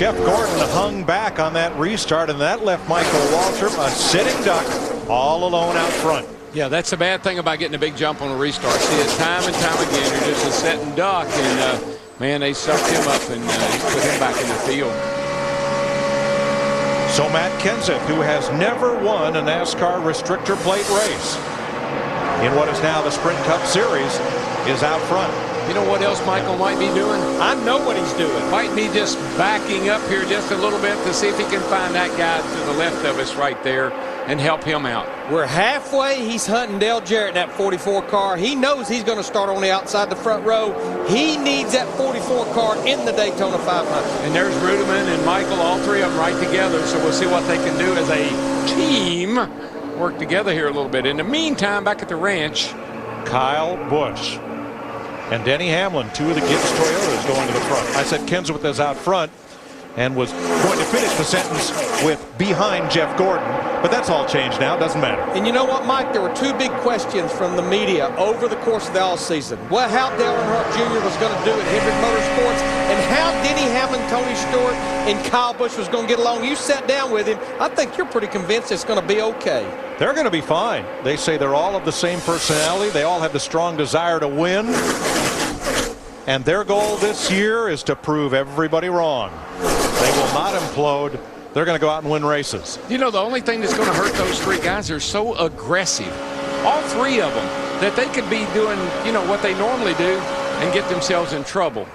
Jeff Gordon hung back on that restart, and that left Michael Waltrip a sitting duck all alone out front. Yeah, that's the bad thing about getting a big jump on a restart. See it time and time again. You're just a sitting duck, and man, they sucked him up and put him back in the field. So Matt Kenseth, who has never won a NASCAR restrictor plate race in what is now the Sprint Cup Series, is out front. You know what else Michael might be doing? I know what he's doing. Might be just backing up here just a little bit to see if he can find that guy to the left of us right there and help him out. We're halfway. He's hunting Dale Jarrett in that 44 car. He knows he's going to start on the outside the front row. He needs that 44 car in the Daytona 500. And there's Ruderman and Michael, all three of them right together. So we'll see what they can do as a team. Work together here a little bit. In the meantime, back at the ranch, Kyle Busch and Denny Hamlin, two of the Gibbs Toyotas, going to the front. I said Kenseth is out front and was going to finish the sentence with behind Jeff Gordon, but that's all changed now. Doesn't matter. And you know what, Mike? There were two big questions from the media over the course of the offseason. Well, how Dale Earnhardt Jr. was going to do at Hendrick Motorsports, and how Denny Hamlin, Tony Stewart, and Kyle Busch was going to get along. You sat down with him. I think you're pretty convinced it's going to be okay. They're going to be fine. They say they're all of the same personality. They all have the strong desire to win. And their goal this year is to prove everybody wrong. They will not implode. They're going to go out and win races. You know, the only thing that's going to hurt those three guys are so aggressive. All three of them, that they could be doing, you know, what they normally do and get themselves in trouble.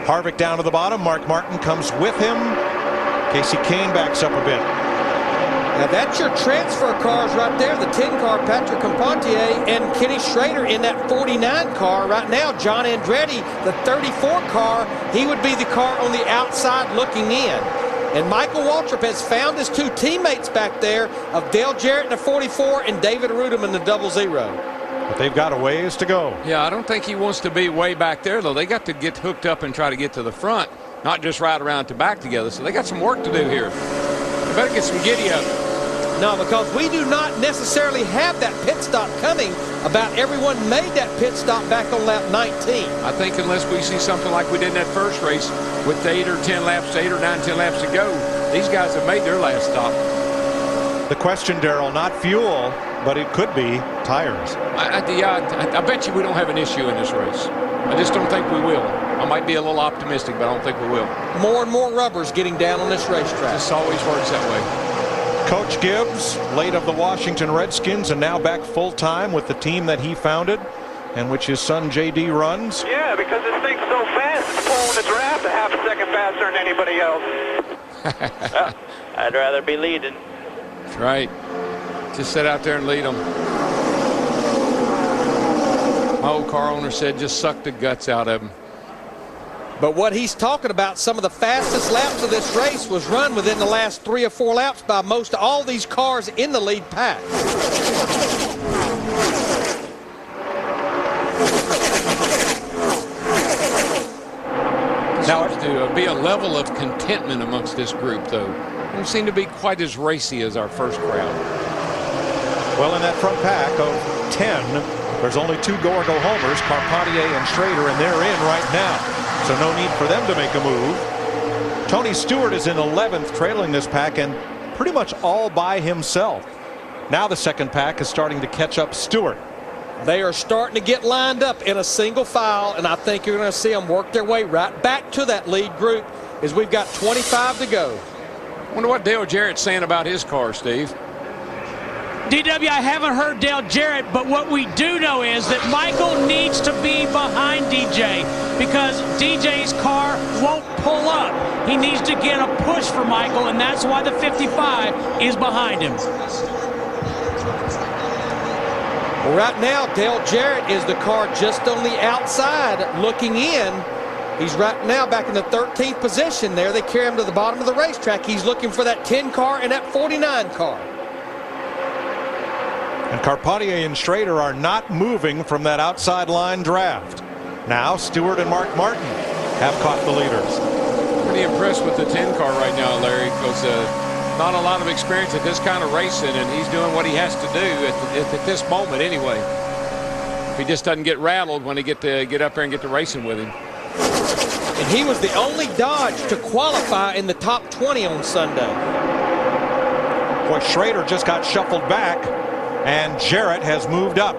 Harvick down to the bottom. Mark Martin comes with him. Casey Kane backs up a bit. Now that's your transfer cars right there. The 10 car, Patrick Compantier, and Kenny Schrader in that 49 car right now. John Andretti, the 34 car, he would be the car on the outside looking in. And Michael Waltrip has found his two teammates back there of Dale Jarrett in the 44 and David Rudem in the 00. But they've got a ways to go. Yeah, I don't think he wants to be way back there, though. They got to get hooked up and try to get to the front, not just ride around to back together. So they got some work to do here. They better get some giddy up. No, because we do not necessarily have that pit stop coming. About everyone made that pit stop back on lap 19. I think unless we see something like we did in that first race with 8 or 10 laps, 8 or 9, 10 laps to go, these guys have made their last stop. The question, Darrell, not fuel, but it could be tires. I bet you we don't have an issue in this race. I just don't think we will. I might be a little optimistic, but I don't think we will. More and more rubbers getting down on this racetrack. This always works that way. Coach Gibbs, late of the Washington Redskins, and now back full-time with the team that he founded and which his son J.D. runs. Yeah, because this thing's so fast, it's pulling the draft a half a second faster than anybody else. Well, I'd rather be leading. That's right. Just sit out there and lead them. My old car owner said just suck the guts out of them. But what he's talking about, some of the fastest laps of this race was run within the last 3 or 4 laps by most all these cars in the lead pack. Now, to be a level of contentment amongst this group, though. Don't seem to be quite as racy as our first crowd. Well, in that front pack of 10, there's only 2 go-or-go homers, Carpentier and Schrader, and they're in right now. So no need for them to make a move. Tony Stewart is in 11th, trailing this pack, and pretty much all by himself. Now the second pack is starting to catch up Stewart. They are starting to get lined up in a single file, and I think you're going to see them work their way right back to that lead group as we've got 25 to go. Wonder what Dale Jarrett's saying about his car, Steve. DW, I haven't heard Dale Jarrett, but what we do know is that Michael needs to be behind DJ because DJ's car won't pull up. He needs to get a push for Michael, and that's why the 55 is behind him. Well, right now, Dale Jarrett is the car just on the outside looking in. He's right now back in the 13th position there. They carry him to the bottom of the racetrack. He's looking for that 10 car and that 49 car. And Carpentier and Schrader are not moving from that outside line draft. Now Stewart and Mark Martin have caught the leaders. Pretty impressed with the 10 car right now, Larry, because not a lot of experience at this kind of racing, and he's doing what he has to do at this moment anyway. If he just doesn't get rattled when he get up there and get to racing with him. And he was the only Dodge to qualify in the top 20 on Sunday. Boy, Schrader just got shuffled back, and Jarrett has moved up.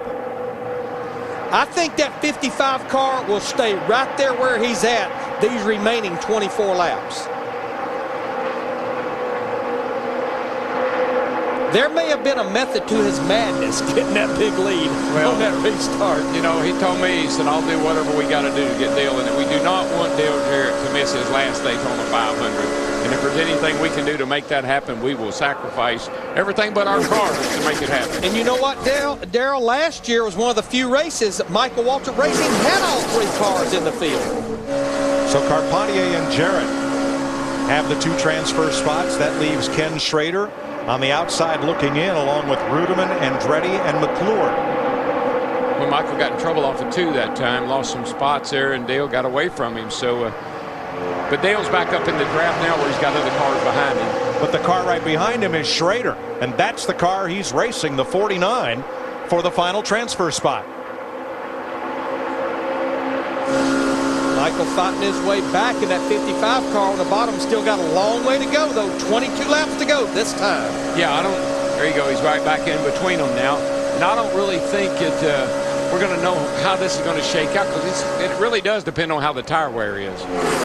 I think that 55 car will stay right there where he's at these remaining 24 laps. There may have been a method to his madness getting that big lead on that restart. You know, he told me, he said, I'll do whatever we got to do to get Dale in it. We do not want Dale Jarrett to miss his last Daytona 500. And if there's anything we can do to make that happen, we will sacrifice everything but our cars to make it happen. And you know what, Darrell, last year was one of the few races that Michael Waltrip Racing had all 3 cars in the field. So Carpentier and Jarrett have the 2 transfer spots. That leaves Ken Schrader on the outside looking in, along with Ruderman, Andretti, and McClure. Well, Michael got in trouble off of 2 that time, lost some spots there, and Dale got away from him. So, but Dale's back up in the draft now where he's got other cars behind him. But the car right behind him is Schrader, and that's the car he's racing, the 49, for the final transfer spot. Michael fighting his way back in that 55 car on the bottom. Still got a long way to go, though. 22 laps to go this time. Yeah, there you go. He's right back in between them now. And I don't really think we're going to know how this is going to shake out, because it really does depend on how the tire wear is.